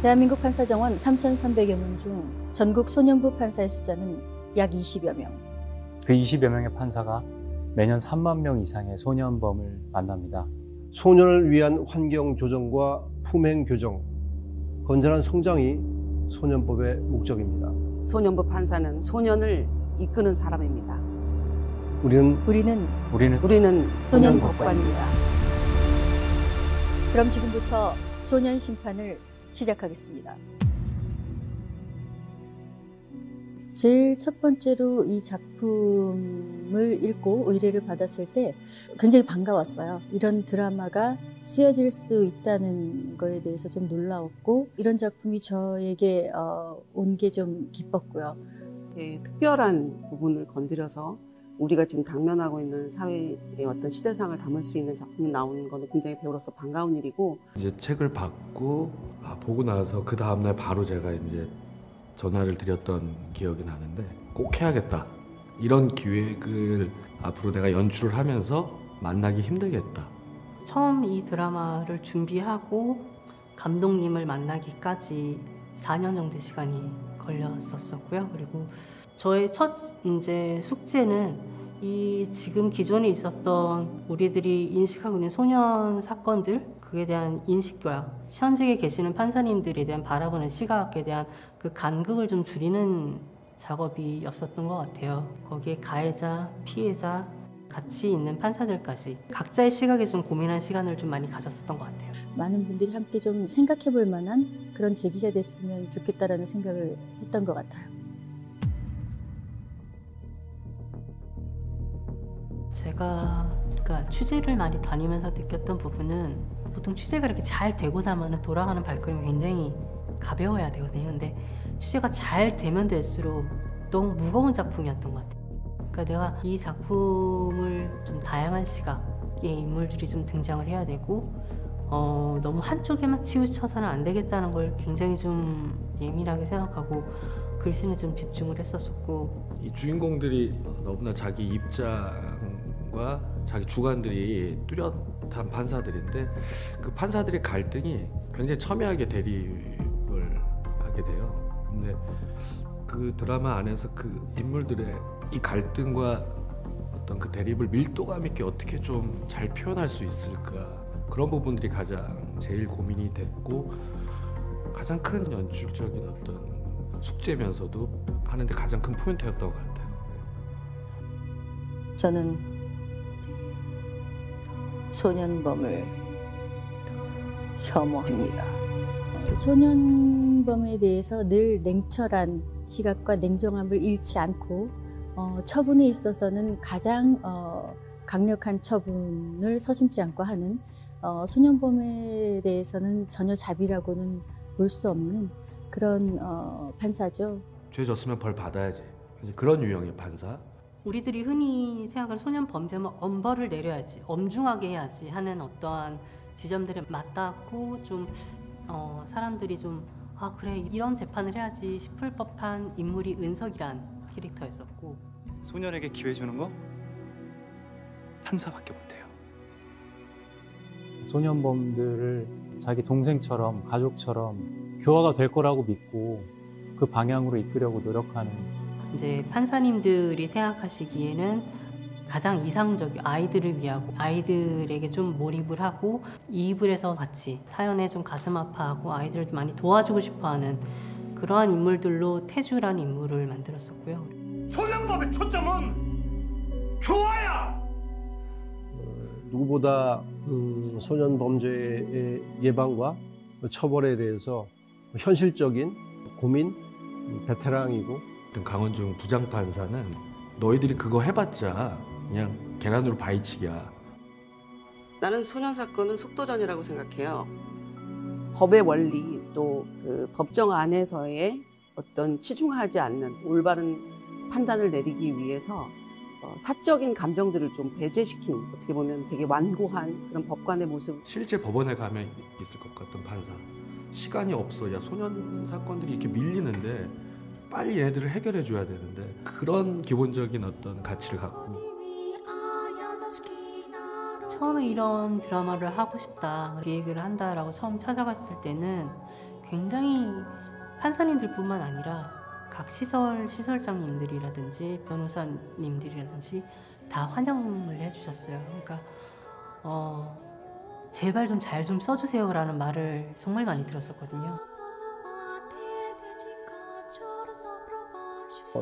대한민국 판사 정원 3,300여 명 중 전국 소년부 판사의 숫자는 약 20여 명. 그 20여 명의 판사가 매년 3만 명 이상의 소년범을 만납니다. 소년을 위한 환경 조정과 품행 교정, 건전한 성장이 소년법의 목적입니다. 소년부 판사는 소년을 이끄는 사람입니다. 우리는 소년법관입니다. 그럼 지금부터 소년 심판을 시작하겠습니다. 제일 첫 번째로 이 작품을 읽고 의뢰를 받았을 때 굉장히 반가웠어요. 이런 드라마가 쓰여질 수 있다는 거에 대해서 좀 놀라웠고, 이런 작품이 저에게 온 게 좀 기뻤고요. 특별한 부분을 건드려서 우리가 지금 당면하고 있는 사회의 어떤 시대상을 담을 수 있는 작품이 나오는 것은 굉장히 배우로서 반가운 일이고, 이제 책을 받고 보고 나서 그 다음날 바로 제가 이제 전화를 드렸던 기억이 나는데, 꼭 해야겠다, 이런 기획을 앞으로 내가 연출을 하면서 만나기 힘들겠다. 처음 이 드라마를 준비하고 감독님을 만나기까지 4년 정도 시간이 걸렸었고요. 그리고 저의 첫 이제 숙제는 이 지금 기존에 있었던 우리들이 인식하고 있는 소년 사건들, 그에 대한 인식과 현직에 계시는 판사님들에 대한 바라보는 시각에 대한 그 간극을 좀 줄이는 작업이었었던 것 같아요. 거기에 가해자, 피해자, 같이 있는 판사들까지 각자의 시각에 좀 고민한 시간을 좀 많이 가졌었던 것 같아요. 많은 분들이 함께 좀 생각해 볼 만한 그런 계기가 됐으면 좋겠다라는 생각을 했던 것 같아요. 제가 그러니까 취재를 많이 다니면서 느꼈던 부분은, 보통 취재가 이렇게 잘 되고 나면 돌아가는 발걸음이 굉장히 가벼워야 되거든요. 근데 취재가 잘 되면 될수록 너무 무거운 작품이었던 것 같아요. 그러니까 내가 이 작품을 좀 다양한 시각의 인물들이 좀 등장을 해야 되고, 너무 한쪽에만 치우쳐서는 안 되겠다는 걸 굉장히 좀 예민하게 생각하고 글쓰기에 좀 집중을 했었고, 이 주인공들이 너무나 자기 입장과 자기 주관들이 뚜렷한 판사들인데, 그 판사들의 갈등이 굉장히 첨예하게 대립을 하게 돼요. 근데 그 드라마 안에서 그 인물들의 이 갈등과 어떤 그 대립을 밀도감 있게 어떻게 좀 잘 표현할 수 있을까, 그런 부분들이 가장 제일 고민이 됐고, 가장 큰 연출적인 어떤 숙제면서도 하는데 가장 큰 포인트였던 것 같아요. 저는 소년범을 혐오합니다. 소년범에 대해서 늘 냉철한 시각과 냉정함을 잃지 않고, 처분에 있어서는 가장 강력한 처분을 서슴지 않고 하는, 소년범에 대해서는 전혀 자비라고는 볼 수 없는 그런 판사죠. 죄 졌으면 벌 받아야지, 그런 유형의 판사. 우리들이 흔히 생각하는 소년 범죄면 엄벌을 내려야지, 엄중하게 해야지 하는 어떠한 지점들에 맞닿고, 좀 사람들이 좀 그래, 이런 재판을 해야지 싶을 법한 인물이 은석이란 캐릭터였었고. 소년에게 기회 주는 거 판사밖에 못해요. 소년범들을 자기 동생처럼, 가족처럼 교화가 될 거라고 믿고 그 방향으로 이끌려고 노력하는, 이제 판사님들이 생각하시기에는 가장 이상적인 아이들을 위하고 아이들에게 좀 몰입을 하고 이입을 해서 같이 사연에 좀 가슴 아파하고 아이들을 많이 도와주고 싶어하는 그러한 인물들로 태주라는 인물을 만들었었고요. 소년법의 초점은 교화야! 누구보다 소년 범죄의 예방과 처벌에 대해서 현실적인 고민, 베테랑이고, 강원중 부장판사는 너희들이 그거 해봤자 그냥 계란으로 바위치기야. 나는 소년 사건은 속도전이라고 생각해요. 법의 원리, 또 그 법정 안에서의 어떤 치중하지 않는 올바른 판단을 내리기 위해서 사적인 감정들을 좀 배제시킨, 어떻게 보면 되게 완고한 그런 법관의 모습. 실제 법원에 가면 있을 것 같은 판사. 시간이 없어. 야, 소년 사건들이 이렇게 밀리는데 빨리 얘네들을 해결해 줘야 되는데, 그런 기본적인 어떤 가치를 갖고. 처음에 이런 드라마를 하고 싶다, 기획을 한다라고 처음 찾아갔을 때는 굉장히 판사님들뿐만 아니라 각 시설장님들이라든지 변호사님들이라든지 다 환영을 해주셨어요. 그러니까 제발 좀 잘 좀 써주세요라는 말을 정말 많이 들었었거든요.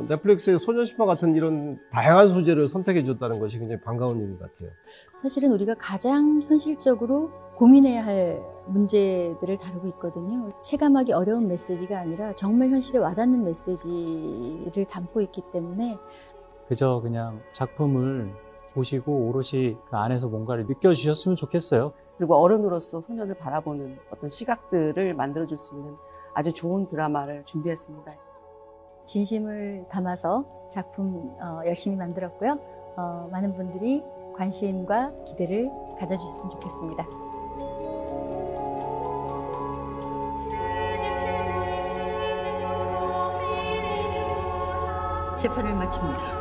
넷플릭스의 소녀시파 같은 이런 다양한 소재를 선택해 줬다는 것이 굉장히 반가운 일 같아요. 사실은 우리가 가장 현실적으로 고민해야 할 문제들을 다루고 있거든요. 체감하기 어려운 메시지가 아니라 정말 현실에 와닿는 메시지를 담고 있기 때문에 그저 그냥 작품을 보시고 오롯이 그 안에서 뭔가를 느껴주셨으면 좋겠어요. 그리고 어른으로서 소년을 바라보는 어떤 시각들을 만들어줄 수 있는 아주 좋은 드라마를 준비했습니다. 진심을 담아서 작품 열심히 만들었고요. 많은 분들이 관심과 기대를 가져주셨으면 좋겠습니다. 재판을 마칩니다.